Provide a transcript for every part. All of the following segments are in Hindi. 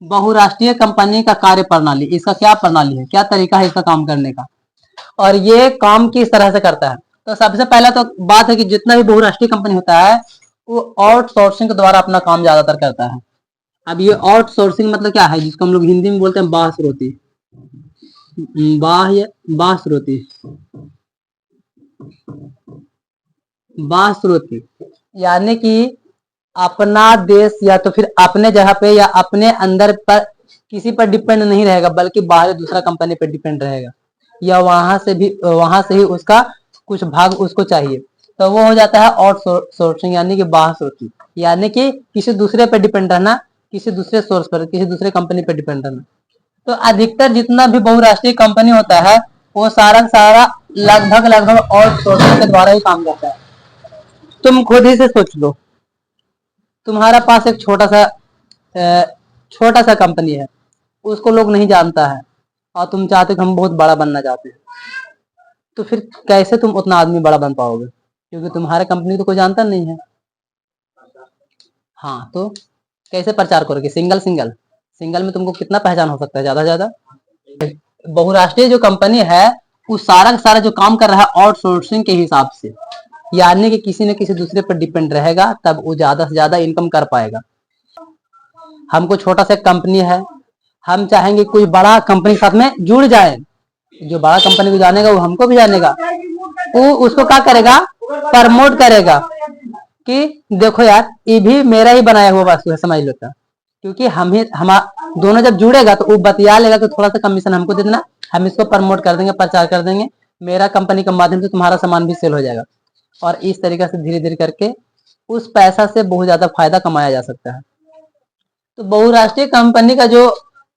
बहुराष्ट्रीय कंपनी का कार्य प्रणाली, इसका क्या प्रणाली है, क्या तरीका है इसका काम करने का, और ये काम किस तरह से करता है। तो सबसे पहला तो बात है कि जितना भी बहुराष्ट्रीय कंपनी होता है वो आउटसोर्सिंग के द्वारा अपना काम ज्यादातर करता है। अब ये आउटसोर्सिंग मतलब क्या है, जिसको हम लोग हिंदी में बोलते हैं बाह्य बाह्य बाह्य बाह्य, यानी कि अपना देश या तो फिर अपने जगह पे या अपने अंदर पर किसी पर डिपेंड नहीं रहेगा, बल्कि बाहर दूसरा कंपनी पर डिपेंड रहेगा, या वहां से ही उसका कुछ भाग उसको चाहिए, तो वो हो जाता है आउटसोर्सिंग यानी कि बाह्य सोर्सिंग, यानी कि किसी दूसरे पर डिपेंड रहना, किसी दूसरे सोर्स पर, किसी दूसरे कंपनी पर डिपेंड रहना। तो अधिकतर जितना भी बहुराष्ट्रीय कंपनी होता है वो सारा लगभग लगभग आउटसोर्सिंग के द्वारा ही काम करता है। तुम खुद ही से सोच लो, तुम्हारा पास एक छोटा सा कंपनी है, उसको लोग नहीं जानता है, और तुम चाहते हो कि हम बहुत बड़ा बनना चाहते हैं, तो फिर कैसे तुम उतना आदमी बड़ा बन पाओगे, क्योंकि तुम्हारे कंपनी तो कोई जानता नहीं है। हाँ, तो कैसे प्रचार करोगे, सिंगल सिंगल सिंगल में तुमको कितना पहचान हो सकता है, ज्यादा ज्यादा। बहुराष्ट्रीय जो कंपनी है वो सारा का सारा जो काम कर रहा है आउटसोर्सिंग के हिसाब से, यानी कि किसी न किसी दूसरे पर डिपेंड रहेगा, तब वो ज्यादा से ज्यादा इनकम कर पाएगा। हमको छोटा सा कंपनी है, हम चाहेंगे कोई बड़ा कंपनी के साथ में जुड़ जाए, जो बड़ा कंपनी को जानेगा वो हमको भी जानेगा, वो उसको क्या करेगा, प्रमोट करेगा कि देखो यार ये भी मेरा ही बनाया हुआ वस्तु है, समझ लो। क्योंकि हम दोनों जब जुड़ेगा तो वो बतिया लेगा कि थोड़ा सा कमीशन हमको दे देना, हम इसको प्रमोट कर देंगे, प्रचार कर देंगे, मेरा कंपनी के माध्यम से तुम्हारा सामान भी सेल हो जाएगा, और इस तरीके से धीरे धीरे करके उस पैसा से बहुत ज्यादा फायदा कमाया जा सकता है। तो बहुराष्ट्रीय कंपनी का जो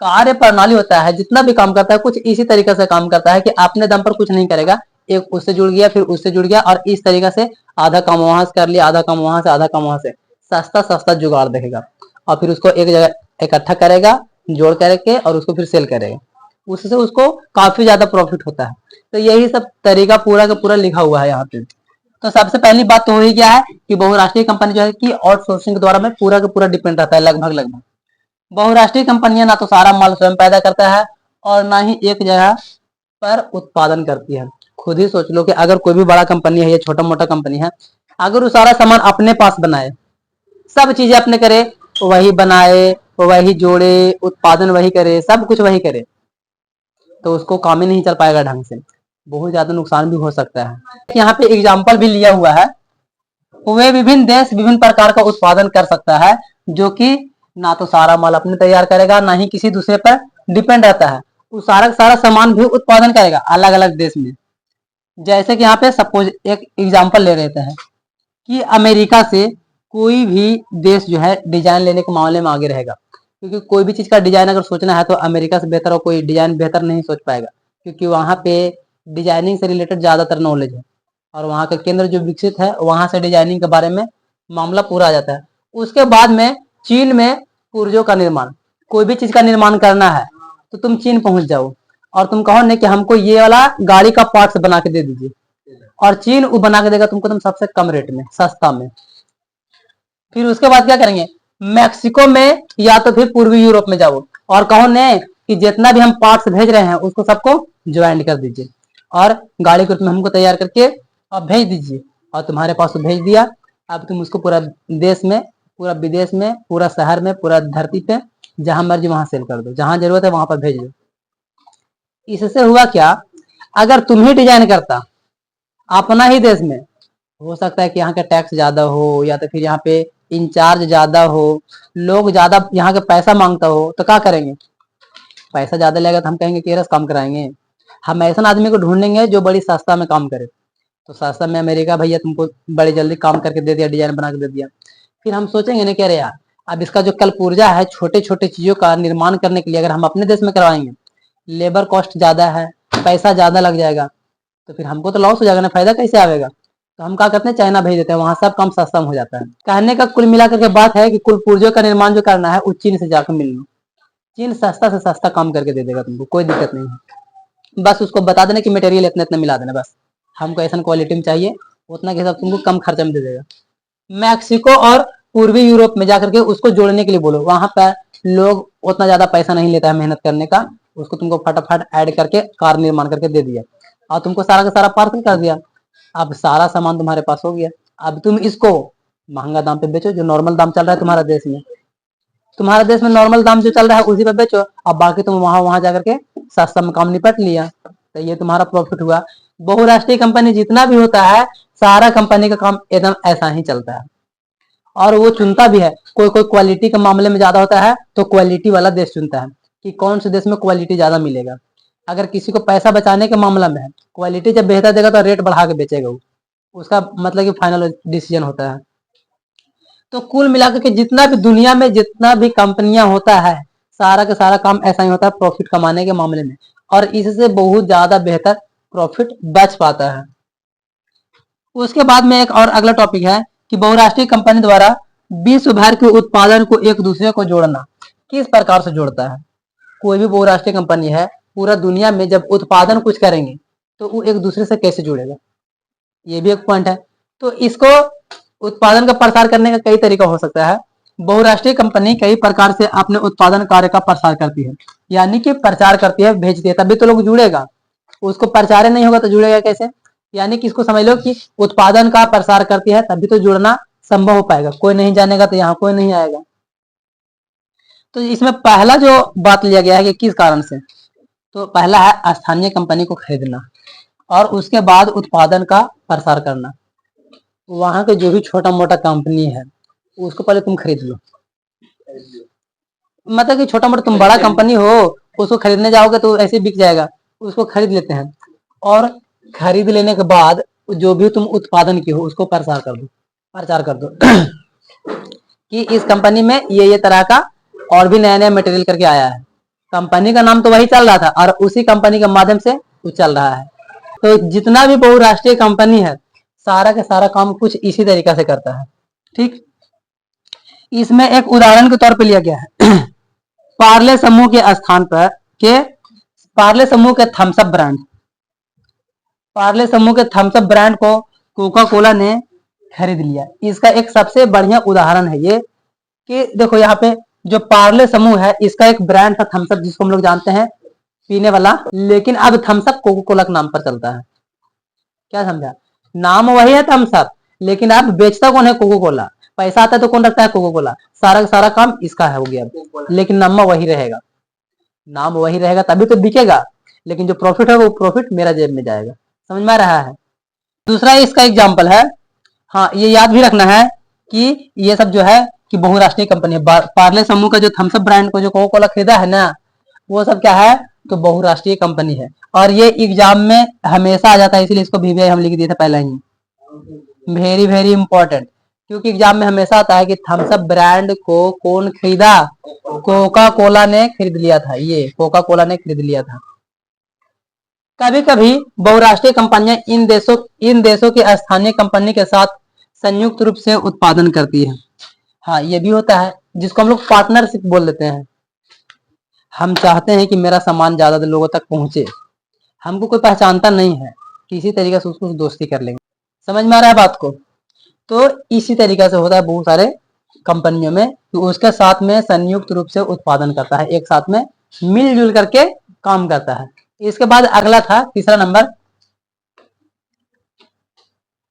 कार्य प्रणाली होता है, जितना भी काम करता है, कुछ इसी तरीके से काम करता है कि अपने दम पर कुछ नहीं करेगा, एक उससे जुड़ गया फिर उससे जुड़ गया, और इस तरीके से आधा काम वहां से कर लिया, आधा काम वहां से, आधा काम वहां से, सस्ता सस्ता जुगाड़ देखेगा, और फिर उसको एक जगह इकट्ठा करेगा, जोड़ करके, और उसको फिर सेल करेगा, उससे उसको काफी ज्यादा प्रॉफिट होता है। तो यही सब तरीका पूरा का पूरा लिखा हुआ है यहाँ पे। तो सबसे पहली बात तो वही क्या है कि बहुराष्ट्रीय कंपनी जो है कि आउटसोर्सिंग के द्वारा में पूरा का पूरा डिपेंड रहता है, लगभग लगभग। बहुराष्ट्रीय कंपनियां ना तो सारा माल स्वयं पैदा करता है और ना ही एक जगह पर उत्पादन करती है। खुद ही सोच लो कि अगर कोई भी बड़ा कंपनी है या छोटा मोटा कंपनी है, अगर वो सारा सामान अपने पास बनाए, सब चीजें अपने करे, वही बनाए, वही जोड़े, उत्पादन वही करे, सब कुछ वही करे, तो उसको काम ही नहीं चल पाएगा ढंग से, बहुत ज्यादा नुकसान भी हो सकता है। यहाँ पे एग्जाम्पल भी लिया हुआ है, वे विभिन्न देश विभिन्न प्रकार का उत्पादन कर सकता है, जो कि ना तो सारा माल अपने तैयार करेगा, ना ही किसी दूसरे पर डिपेंड रहता है, वो सारा सारा सामान भी उत्पादन करेगा अलग अलग देश में। जैसे कि यहाँ पे सपोज एक एग्जाम्पल ले लेते हैं कि अमेरिका से कोई भी देश जो है डिजाइन लेने के मामले में आगे रहेगा, क्योंकि कोई भी चीज का डिजाइन अगर सोचना है तो अमेरिका से बेहतर और कोई डिजाइन बेहतर नहीं सोच पाएगा, क्योंकि वहां पे डिजाइनिंग से रिलेटेड ज्यादातर नॉलेज है, और वहां का केंद्र जो विकसित है वहां से डिजाइनिंग के बारे में मामला पूरा आ जाता है। उसके बाद में चीन में पुर्जों का निर्माण, कोई भी चीज का निर्माण करना है तो तुम चीन पहुंच जाओ और तुम कहो नहीं कि हमको ये वाला गाड़ी का पार्ट्स बना के दे दीजिए, और चीन वो बना के देगा तुमको तुम सबसे कम रेट में, सस्ता में। फिर उसके बाद क्या करेंगे, मैक्सिको में या तो फिर पूर्वी यूरोप में जाओ और कहो ने कि जितना भी हम पार्ट्स भेज रहे हैं उसको सबको ज्वाइन कर दीजिए, और गाड़ी के रूप में हमको तैयार करके अब भेज दीजिए, और तुम्हारे पास तो भेज दिया, अब तुम उसको पूरा देश में, पूरा विदेश में, पूरा शहर में, पूरा धरती पे जहां मर्जी वहां सेल कर दो, जहां जरूरत है वहां पर भेज दो। इससे हुआ क्या, अगर तुम ही डिजाइन करता अपना ही देश में, हो सकता है कि यहाँ का टैक्स ज्यादा हो, या तो फिर यहाँ पे इंचार्ज ज्यादा हो, लोग ज्यादा यहाँ के पैसा मांगता हो, तो क्या करेंगे, पैसा ज्यादा लगेगा तो हम कहेंगे कि रस काम कराएंगे, हम ऐसा आदमी को ढूंढेंगे जो बड़ी सस्ता में काम करे। तो सस्ता में अमेरिका भैया तुमको बड़ी जल्दी काम करके दे दिया, डिजाइन बना के दे दिया। फिर हम सोचेंगे ना, कह रहे यार अब इसका जो कल पुर्जा है छोटे छोटे चीजों का निर्माण करने के लिए अगर हम अपने देश में करवाएंगे, लेबर कॉस्ट ज्यादा है, पैसा ज्यादा लग जाएगा, तो फिर हमको तो लॉस हो जाएगा ना, फायदा कैसे आएगा। तो हम क्या करते हैं, चाइना भेज देते हैं, वहां सब काम सस्ता हो जाता है। कहने का कुल मिलाकर के बात है कि कुल पुर्जों का निर्माण जो करना है वो चीन से जाकर मिल लो, चीन सस्ता से सस्ता काम करके दे देगा तुमको, कोई दिक्कत नहीं है। बस उसको बता देना कि मटेरियल इतना इतना मिला देना, बस हमको ऐसा क्वालिटी में चाहिए, उतना के हिसाब तुमको कम खर्चा में दे देगा। मैक्सिको और पूर्वी यूरोप में जाकर के उसको जोड़ने के लिए बोलो, वहां पर लोग उतना ज्यादा पैसा नहीं लेता है मेहनत करने का, उसको तुमको फटाफट ऐड करके कार निर्माण करके दे दिया और तुमको सारा का सारा पार्सल कर दिया। अब सारा सामान तुम्हारे पास हो गया। अब तुम इसको महंगा दाम पे बेचो, जो नॉर्मल दाम चल रहा है तुम्हारा देश में। तुम्हारे देश में नॉर्मल दाम जो चल रहा है उसी पे बेचो, अब बाकी तुम वहां जाकर के सस्ता में काम निपट लिया, तो ये तुम्हारा प्रॉफिट हुआ। बहुराष्ट्रीय कंपनी जितना भी होता है, सारा कंपनी का काम एकदम ऐसा ही चलता है। और वो चुनता भी है, कोई कोई क्वालिटी के मामले में ज्यादा होता है तो क्वालिटी वाला देश चुनता है कि कौन से देश में क्वालिटी ज्यादा मिलेगा। अगर किसी को पैसा बचाने के मामला में है, क्वालिटी जब बेहतर देगा तो रेट बढ़ा के बेचेगा वो, उसका मतलब कि फाइनल डिसीजन होता है। तो कुल मिलाकर के जितना भी दुनिया में जितना भी कंपनियां होता है, सारा का सारा काम ऐसा ही होता है प्रॉफिट कमाने के मामले में, और इससे बहुत ज्यादा बेहतर प्रॉफिट बच पाता है। उसके बाद में एक और अगला टॉपिक है कि बहुराष्ट्रीय कंपनी द्वारा विश्व भर के उत्पादन को एक दूसरे को जोड़ना किस प्रकार से जोड़ता है। कोई भी बहुराष्ट्रीय कंपनी है, पूरा दुनिया में जब उत्पादन कुछ करेंगे तो वो एक दूसरे से कैसे जुड़ेगा, ये भी एक पॉइंट है। तो इसको उत्पादन का प्रसार करने का कई तरीका हो सकता है। बहुराष्ट्रीय कंपनी कई प्रकार से अपने उत्पादन कार्य का प्रसार करती है, यानी कि प्रचार करती है, भेजती है, तभी तो लोग जुड़ेगा। उसको प्रचार नहीं होगा तो जुड़ेगा कैसे। यानी कि इसको समझ लो कि उत्पादन का प्रसार करती है तभी तो जुड़ना संभव हो पाएगा। कोई नहीं जानेगा तो यहाँ कोई नहीं आएगा। तो इसमें पहला जो बात लिया गया है कि किस कारण से, तो पहला है स्थानीय कंपनी को खरीदना, और उसके बाद उत्पादन का प्रसार करना। वहां के जो भी छोटा मोटा कंपनी है उसको पहले तुम खरीद लो। मतलब कि छोटा मोटा, तुम बड़ा कंपनी हो उसको खरीदने जाओगे तो ऐसे बिक जाएगा, उसको खरीद लेते हैं, और खरीद लेने के बाद जो भी तुम उत्पादन की हो उसको प्रचार कर दो कि इस कंपनी में ये तरह का और भी नया नया मटेरियल करके आया है। कंपनी का नाम तो वही चल रहा था और उसी कंपनी के माध्यम से वो चल रहा है। तो जितना भी बहुराष्ट्रीय कंपनी है, सारा का सारा काम कुछ इसी तरीका से करता है। ठीक, इसमें एक उदाहरण के तौर पे लिया गया है पार्ले समूह के स्थान पर के पार्ले समूह के थम्स अप ब्रांड, पार्ले समूह के थम्स अप ब्रांड को कोका कोला ने खरीद लिया। इसका एक सबसे बढ़िया उदाहरण है ये कि देखो यहाँ पे जो पार्ले समूह है, इसका एक ब्रांड था थम्स अप, जिसको हम लोग जानते हैं पीने वाला, लेकिन अब थम्स अप कोका कोला के नाम पर चलता है। क्या समझा, नाम वही है थम्स अप, लेकिन अब बेचता कौन है, कोका कोला। पैसा आता है तो कौन रखता है, कोका कोला। सारा का सारा काम इसका है हो गया, लेकिन नाम वही रहेगा। नाम वही रहेगा तभी तो बिकेगा, लेकिन जो प्रॉफिट है वो प्रॉफिट मेरा जेब में जाएगा। समझ में आ रहा है। दूसरा इसका एग्जाम्पल है, हाँ ये याद भी रखना है कि ये सब जो है कि बहुराष्ट्रीय कंपनी है। पार्ले समूह का जो थम्स अप ब्रांड को जो कोका कोला खरीदा है ना, वो सब क्या है, तो बहुराष्ट्रीय कंपनी है। और ये एग्जाम में हमेशा आ जाता है, इसलिए इसको VVI हम लिख दिए थे पहले ही, वेरी वेरी इंपॉर्टेंट। क्योंकि एग्जाम में हमेशा आता है कि थम्स अप ब्रांड को कौन खरीदा, कोका कोला ने खरीद लिया था, ये कोका कोला ने खरीद लिया था। कभी कभी बहुराष्ट्रीय कंपनियां इन देशों की स्थानीय कंपनी के साथ संयुक्त रूप से उत्पादन करती है। हाँ ये भी होता है, जिसको हम लोग पार्टनरशिप बोल देते हैं। हम चाहते हैं कि मेरा सामान ज्यादा लोगों तक पहुंचे, हमको कोई पहचानता नहीं है, किसी तरीके से उसको दोस्ती कर लेंगे। समझ में आ रहा है बात को। तो इसी तरीके से होता है बहुत सारे कंपनियों में, तो उसके साथ में संयुक्त रूप से उत्पादन करता है, एक साथ में मिलजुल करके काम करता है। इसके बाद अगला था तीसरा नंबर,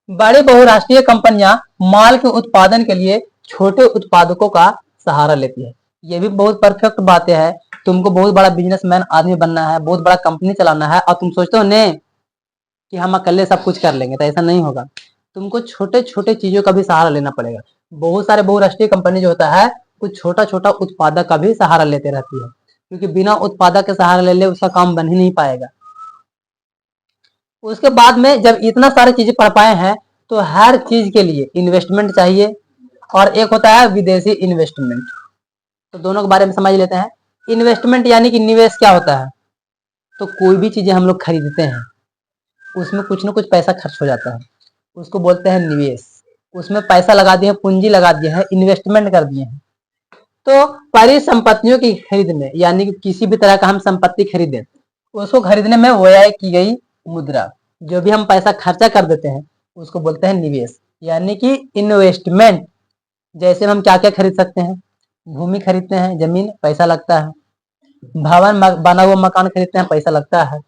बड़ी बहुराष्ट्रीय कंपनियां माल के उत्पादन के लिए छोटे उत्पादकों का सहारा लेती है। ये भी बहुत परफेक्ट बातें है। तुमको बहुत बड़ा बिजनेसमैन आदमी बनना है, बहुत बड़ा कंपनी चलाना है, और तुम सोचते हो ने कि हम अकेले सब कुछ कर लेंगे, तो ऐसा नहीं होगा। तुमको छोटे छोटे चीजों का भी सहारा लेना पड़ेगा। बहुत सारे बहुराष्ट्रीय कंपनी जो होता है, कुछ छोटा छोटा उत्पादक का भी सहारा लेते रहती है, क्योंकि बिना उत्पादक के सहारा ले ले उसका काम बन ही नहीं पाएगा। उसके बाद में जब इतना सारी चीजें पढ़ पाए हैं, तो हर चीज के लिए इन्वेस्टमेंट चाहिए, और एक होता है विदेशी इन्वेस्टमेंट। तो दोनों के बारे में समझ लेते हैं। इन्वेस्टमेंट यानी कि निवेश क्या होता है, तो कोई भी चीजें हम लोग खरीदते हैं उसमें कुछ ना कुछ पैसा खर्च हो जाता है, उसको बोलते हैं निवेश। उसमें पैसा लगा दिए, पूंजी लगा दिए हैं, इन्वेस्टमेंट कर दिए हैं। तो परिसंपत्तियों की खरीद में, यानी कि किसी भी तरह का हम संपत्ति खरीदें, उसको खरीदने में व्यय की गई मुद्रा, जो भी हम पैसा खर्चा कर देते हैं उसको बोलते हैं निवेश, यानी कि इन्वेस्टमेंट। जैसे हम क्या क्या खरीद सकते हैं, भूमि खरीदते हैं, जमीन, पैसा लगता है। बना हुआ मकान खरीदते हैं, पैसा लगता है।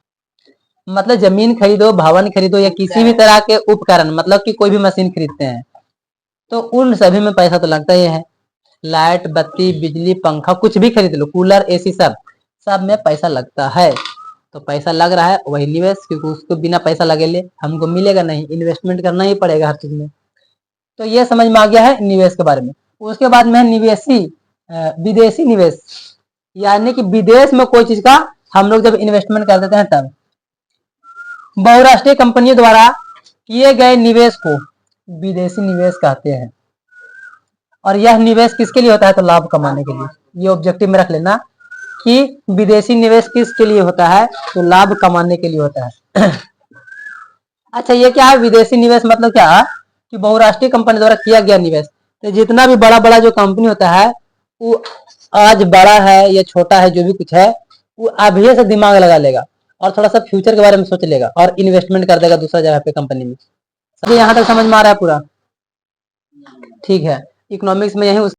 मतलब जमीन खरीदो, भवन खरीदो या किसी भी तरह के उपकरण, मतलब कि कोई भी मशीन खरीदते हैं तो उन सभी में पैसा तो लगता ही है। लाइट, बत्ती, बिजली, पंखा, कुछ भी खरीद लो, कूलर, एसी, सब में पैसा लगता है। तो पैसा लग रहा है, वही निवेश, क्योंकि उसको बिना पैसा लगे ले हमको मिलेगा नहीं, इन्वेस्टमेंट करना ही पड़ेगा हर चीज में। तो ये समझ में आ गया है निवेश के बारे में। उसके बाद में निवेशी विदेशी निवेश, यानी कि विदेश में कोई चीज का हम लोग जब इन्वेस्टमेंट कर देते हैं तब। बहुराष्ट्रीय कंपनियों द्वारा किए गए निवेश को विदेशी निवेश कहते हैं। और यह निवेश किसके लिए होता है? तो लाभ कमाने के लिए। ये ऑब्जेक्टिव में रख लेना कि विदेशी निवेश किसके लिए होता है? तो लाभ कमाने के लिए होता है। अच्छा, ये क्या है विदेशी निवेश? मतलब क्या कि बहुराष्ट्रीय कंपनी द्वारा किया गया निवेश। तो जितना भी बड़ा बड़ा जो कंपनी होता है वो आज बड़ा है या छोटा है, जो भी कुछ है, वो अभी से दिमाग लगा लेगा और थोड़ा सा फ्यूचर के बारे में सोच लेगा और इन्वेस्टमेंट कर देगा दूसरा जगह पे कंपनी में। यहाँ तक समझ में आ रहा है पूरा? ठीक है, इकोनॉमिक्स में यही